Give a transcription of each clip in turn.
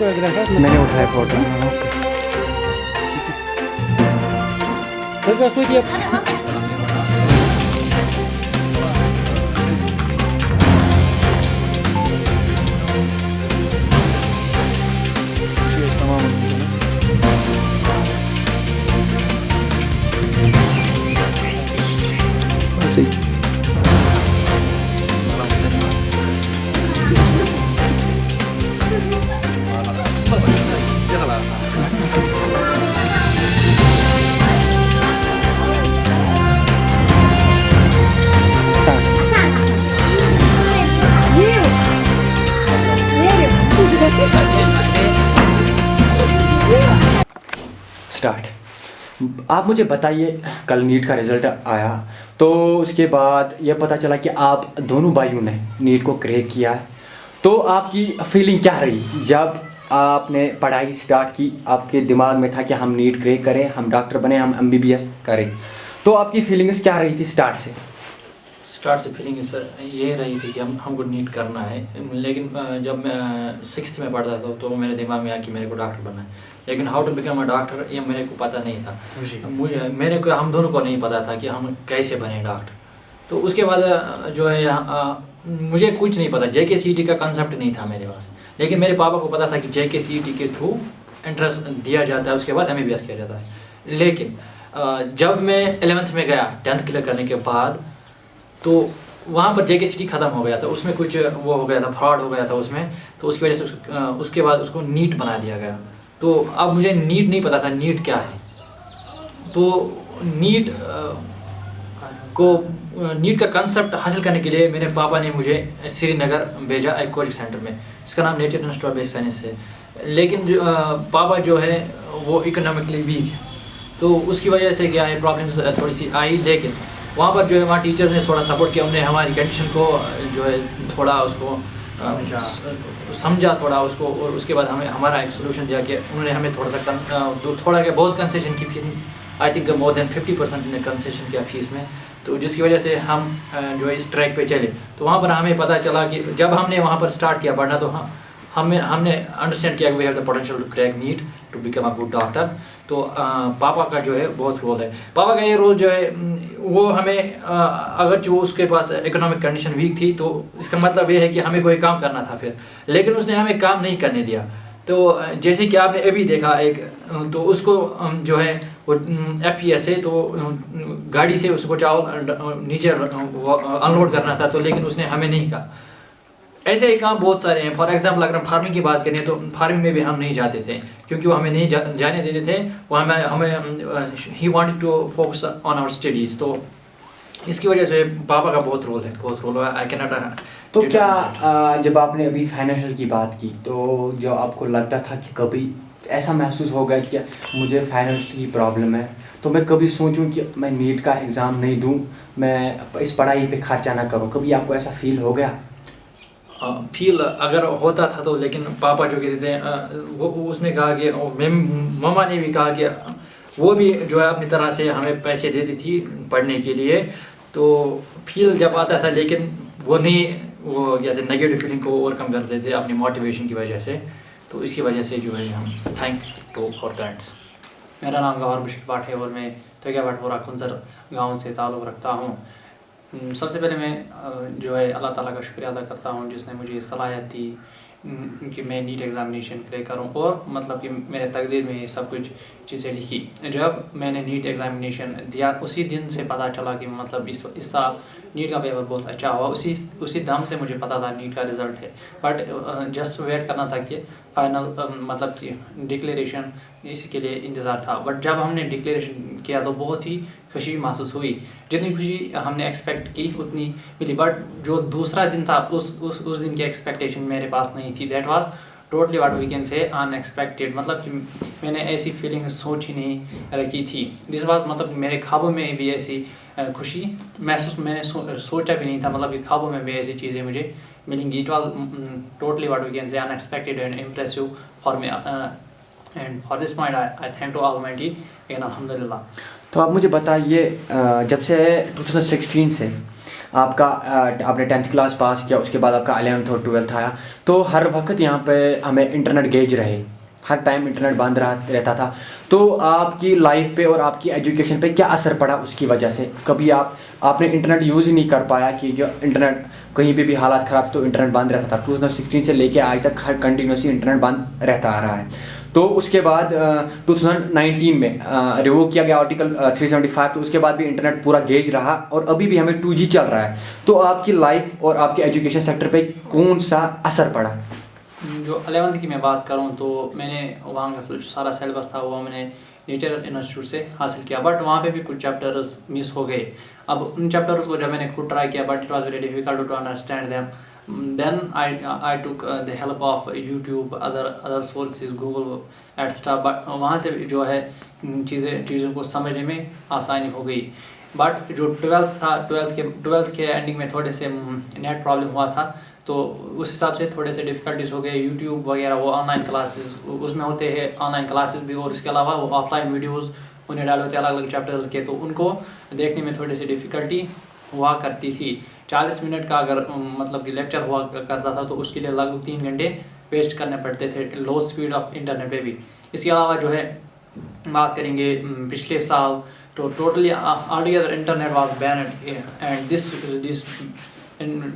Photographer मैंने उठाया photo. Start. आप मुझे बताइए, कल नीट का रिज़ल्ट आया तो उसके बाद ये पता चला कि आप दोनों भाइयों ने नीट को क्रैक किया है। तो आपकी फीलिंग क्या रही जब आपने पढ़ाई स्टार्ट की? आपके दिमाग में था कि हम नीट क्रैक करें, हम डॉक्टर बने, हम MBBS करें। तो आपकी फीलिंग्स क्या रही थी स्टार्ट से? स्टार्ट से फीलिंग सर ये रही थी कि हमको नीट करना है, लेकिन जब मैं 6th में पढ़ता था तो मेरे दिमाग में आया कि मेरे को डॉक्टर बनना है, लेकिन how to become a doctor ये मेरे को पता नहीं था। मेरे को हम दोनों को नहीं पता था कि हम कैसे बने डॉक्टर। तो उसके बाद जो है मुझे कुछ नहीं पता, JKCET का कंसेप्ट नहीं था मेरे पास, लेकिन मेरे पापा को पता था कि JKCET के थ्रू एंट्रेंस दिया जाता है, उसके बाद MBBS किया जाता है। लेकिन जब मैं 11th में गया 10th क्लियर करने के बाद, तो वहाँ पर JKCET ख़त्म हो गया था, उसमें कुछ वो हो गया था, फ्रॉड हो गया था उसमें, तो उसकी वजह से उसके बाद उसको नीट बना दिया गया। तो अब मुझे नीट नहीं पता था नीट क्या है। तो नीट का कंसेप्ट हासिल करने के लिए मेरे पापा ने मुझे श्रीनगर भेजा एक कोचिंग सेंटर में, इसका नाम nature institute of basic science है। लेकिन पापा जो है वो इकोनॉमिकली वीक है, तो उसकी वजह से क्या है प्रॉब्लम्स थोड़ी सी आई। लेकिन वहाँ पर जो है वहाँ टीचर्स ने थोड़ा सपोर्ट किया, उन्होंने हमारी कंडीशन को जो है थोड़ा उसको समझा थोड़ा उसको, और उसके बाद हमें हमारा एक सोल्यूशन दिया कि उन्होंने हमें थोड़ा सा बहुत कंसेशन की fees, I think more than 50% ने कंसेशन किया फीस में। तो जिसकी वजह से हम जो है इस ट्रैक पे चले। तो वहाँ पर हमें पता चला कि जब हमने वहाँ पर स्टार्ट किया पढ़ना, तो हमने अंडरस्टैंड किया कि we have the potential to crack NEET to become a good doctor. तो पापा का जो है बहुत रोल है। पापा का ये रोल जो है वो हमें अगर जो उसके पास इकोनॉमिक कंडीशन वीक थी, तो इसका मतलब ये है कि हमें कोई काम करना था फिर, लेकिन उसने हमें काम नहीं करने दिया। तो जैसे कि आपने अभी देखा एक, तो उसको जो है वो FPS है, तो गाड़ी से उसको चावल नीचे अनलोड करना था, तो लेकिन उसने हमें नहीं कहा। ऐसे ही काम बहुत सारे हैं। फॉर एग्जांपल अगर हम फार्मिंग की बात करें, तो फार्मिंग में भी हम नहीं जाते थे, क्योंकि वो हमें नहीं जाने देते थे। वो हमें he wanted to focus on our studies. तो इसकी वजह से पापा का बहुत रोल है, आई कैन नॉट। तो क्या जब आपने अभी फाइनेंशियल की बात की, तो जो आपको लगता था कि कभी ऐसा महसूस होगा कि मुझे फाइनेंशियल की प्रॉब्लम है, तो मैं कभी सोचूं कि मैं नीट का एग्ज़ाम नहीं दूं, मैं इस पढ़ाई पे खर्चा ना करूं, कभी आपको ऐसा फील हो गया? फील अगर होता था तो, लेकिन पापा जो कहते थे वो उसने कहा कि मम्मा ने भी कहा कि वो भी जो है अपनी तरह से हमें पैसे देती थी पढ़ने के लिए। तो फील जब आता था, लेकिन वो कहते नेगेटिव फीलिंग को ओवरकम करते थे अपनी मोटिवेशन की वजह से। तो इसकी वजह से जो है हम थैंक टू आवर पेरेंट्स। मेरा नाम गौहर बशीर भाट है और मैं तोयगा भाटपुरा खुंजर गांव से ताल्लुक़ रखता हूँ। सबसे पहले मैं जो है अल्लाह ताला का शुक्रिया अदा करता हूँ जिसने मुझे सलाहियत दी कि मैं नीट एग्ज़ामिनेशन क्रैक करूँ, और मतलब कि मेरे तकदीर में ये सब कुछ चीज़ें लिखी। जब मैंने नीट एग्ज़ामिनेशन दिया, उसी दिन से पता चला कि मतलब इस साल नीट का पेपर बहुत अच्छा हुआ। उसी दम से मुझे पता था नीट का रिज़ल्ट है, बट जस्ट वेट करना था कि फाइनल मतलब कि डिक्लेरेशन, इसी के लिए इंतज़ार था। बट जब हमने डिक्लेरेशन किया तो बहुत ही खुशी महसूस हुई। जितनी खुशी हमने एक्सपेक्ट की उतनी मिली, बट जो दूसरा दिन था उस दिन की एक्सपेक्टेशन मेरे पास नहीं थी। That was totally what we can say unexpected. मतलब कि मैंने ऐसी फीलिंग सोच ही नहीं रखी थी। दिस वाज मतलब मेरे ख्वाबों में भी ऐसी खुशी महसूस मैंने सोचा भी नहीं था, मतलब कि ख्वाबों में भी ऐसी चीज़ें मुझे मिलेंगी। It was totally what we can say unexpected and impressive for me, and for this point I thank to almighty and अल्हम्दुलिल्लाह। तो आप मुझे बताइए, जब से 2016 से आपका आपने 10th क्लास पास किया, उसके बाद आपका 11th और 12th आया, तो हर वक्त यहाँ पे हमें इंटरनेट गेज रहे, हर टाइम इंटरनेट बंद रहता था। तो आपकी लाइफ पे और आपकी एजुकेशन पे क्या असर पड़ा उसकी वजह से? कभी आपने इंटरनेट यूज़ ही नहीं कर पाया कि इंटरनेट कहीं पे भी हालात ख़राब तो इंटरनेट बंद रहता था? 2016 से लेके आज तक हर कंटिन्यूसली इंटरनेट बंद रहता आ रहा है। तो उसके बाद 2019 में रिवोक किया गया आर्टिकल 375, तो उसके बाद भी इंटरनेट पूरा गेज रहा और अभी भी हमें 2G चल रहा है। तो आपकी लाइफ और आपके एजुकेशन सेक्टर पे कौन सा असर पड़ा? जो 11th की मैं बात करूं तो मैंने वहाँ का सारा सिलेबस था वो मैंने नेचर इंस्टीट्यूट से हासिल किया, बट वहाँ पे भी कुछ चैप्टर्स मिस हो गए। अब उन चैप्टर्स को जब मैंने खुद ट्राई किया, but it was very difficult to understand them, then I took the help of YouTube, other sources, Google etcetera, but वहाँ से जो है चीज़ों को समझने में आसानी हो गई। बट जो 12th था, 12th के एंडिंग में थोड़े से नेट प्रॉब्लम हुआ था, तो उस हिसाब से थोड़े से डिफ़िकल्टीज हो गए। यूट्यूब वगैरह वो ऑनलाइन क्लासेस उसमें होते हैं, ऑनलाइन क्लासेस भी, और इसके अलावा वो ऑफलाइन वीडियोस उन्हें डाले होते हैं अलग अलग चैप्टर्स के, तो उनको देखने में थोड़ी सी डिफ़िकल्टी हुआ करती थी। 40 मिनट का अगर मतलब कि लेक्चर हुआ करता था तो उसके लिए लगभग 3 घंटे वेस्ट करने पड़ते थे लो स्पीड ऑफ इंटरनेट पे भी। इसके अलावा जो है बात करेंगे पिछले साल, तो totally altogether internet was banned, and this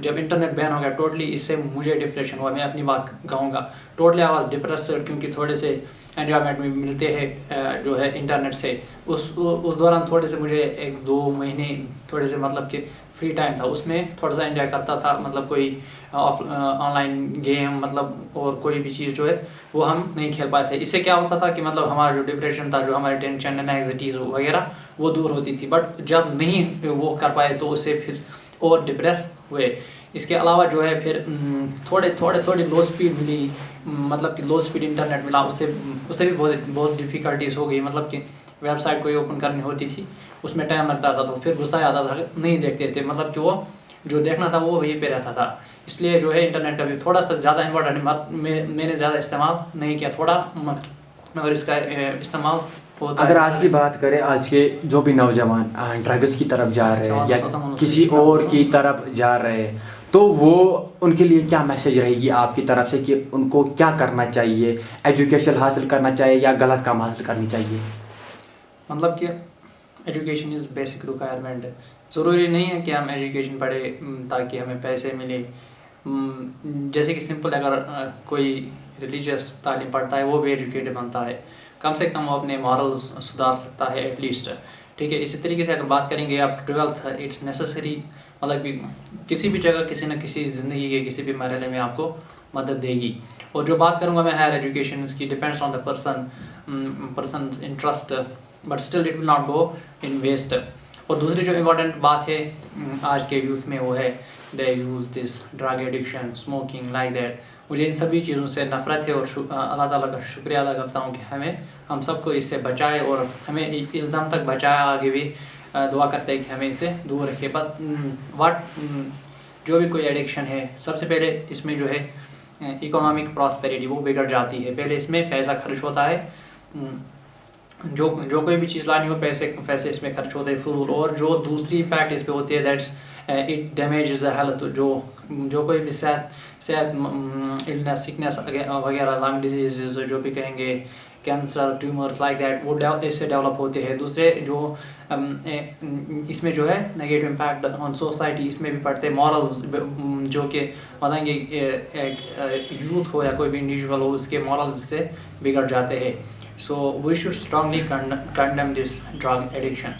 जब इंटरनेट बैन हो गया टोटली, इससे मुझे डिप्रेशन हुआ। मैं अपनी बात कहूँगा, टोटली आई वाज डिप्रेस्ड, क्योंकि थोड़े से एन्जॉयमेंट में मिलते हैं जो है इंटरनेट से। उस दौरान थोड़े से मुझे 1-2 महीने थोड़े से मतलब कि फ्री टाइम था, उसमें थोड़ा सा एंजॉय करता था, मतलब कोई ऑनलाइन गेम मतलब और कोई भी चीज़ जो है वो हम नहीं खेल पाए थे। इससे क्या होता था कि मतलब हमारा जो डिप्रेशन था, जो हमारे टेंशन एंग्जाइटीज़ वगैरह वो दूर होती थी, बट जब नहीं वो कर पाए तो उससे फिर और डिप्रेस हुए। इसके अलावा जो है फिर थोड़ी लो स्पीड मिली, मतलब कि लो स्पीड इंटरनेट मिला, उससे भी बहुत डिफ़िकल्टीज हो गई। मतलब कि वेबसाइट कोई ओपन करनी होती थी, उसमें टाइम लगता था, तो फिर गुस्सा आता था, नहीं देखते थे, मतलब कि वो जो देखना था वो वहीं पे रहता था। इसलिए जो है इंटरनेट का भी थोड़ा सा ज़्यादा इम्पोर्टेंट, मैंने ज़्यादा इस्तेमाल नहीं किया, थोड़ा मगर इसका इस्तेमाल होता है। अगर आज की बात करें, आज के जो भी नौजवान ड्रग्स की तरफ जा रहे हैं या किसी और की तरफ जा रहे हैं, तो वो उनके लिए क्या मैसेज रहेगी आपकी तरफ से कि उनको क्या करना चाहिए? एजुकेशन हासिल करना चाहिए या गलत काम हासिल करनी चाहिए? मतलब कि एजुकेशन इज़ बेसिक रिक्वायरमेंट। ज़रूरी नहीं है कि हम एजुकेशन पढ़े ताकि हमें पैसे मिले। जैसे कि सिंपल, अगर कोई रिलीजियस तालीम पढ़ता है वो भी एजुकेटेड बनता है, कम से कम वो अपने मॉरल्स सुधार सकता है एटलीस्ट, ठीक है। इसी तरीके से अगर बात करेंगे आप 12th, इट्स नेसेसरी, मतलब कि किसी भी जगह किसी न किसी ज़िंदगी के किसी भी मरहले में आपको मदद देगी। और जो बात करूँगा मैं हायर एजुकेशन की, depends on the person interest, but still it will not go in waste. और दूसरी जो इम्पोर्टेंट बात है आज के यूथ में वो है they use this drug addiction, smoking, like that. मुझे इन सभी चीज़ों से नफ़रत है और अल्लाह ताला का शुक्रिया अदा करता हूँ कि हम सबको इससे बचाए और हमें इस दम तक बचाया, आगे भी दुआ करते हैं कि हमें इसे दूर रखे। बट जो भी कोई एडिक्शन है, सबसे पहले इसमें जो है इकोनॉमिक प्रॉस्पेरिटी वो बिगड़ जाती है। पहले इसमें पैसा खर्च होता है, जो कोई भी चीज़ लानी हो पैसे इसमें खर्च होते हैं फजूल। और जो दूसरी इम्पैक्ट इस पर होती है that's it damage the health. जो कोई भी सेहत इलनेस, सिकनेस वगैरह, लंग डिजीज़ जो भी कहेंगे, कैंसर, ट्यूमर्स, लाइक दैट, वो इससे डेवलप होते हैं। दूसरे जो इसमें जो है नेगेटिव इम्पैक्ट ऑन सोसाइटी इसमें भी पड़ते हैं। मॉरल्स जो कि बताएंगे एक यूथ हो या कोई भी इंडिविजुअल हो, उसके मॉरल्स इससे बिगड़ जाते हैं। So we should strongly condemn this drug addiction.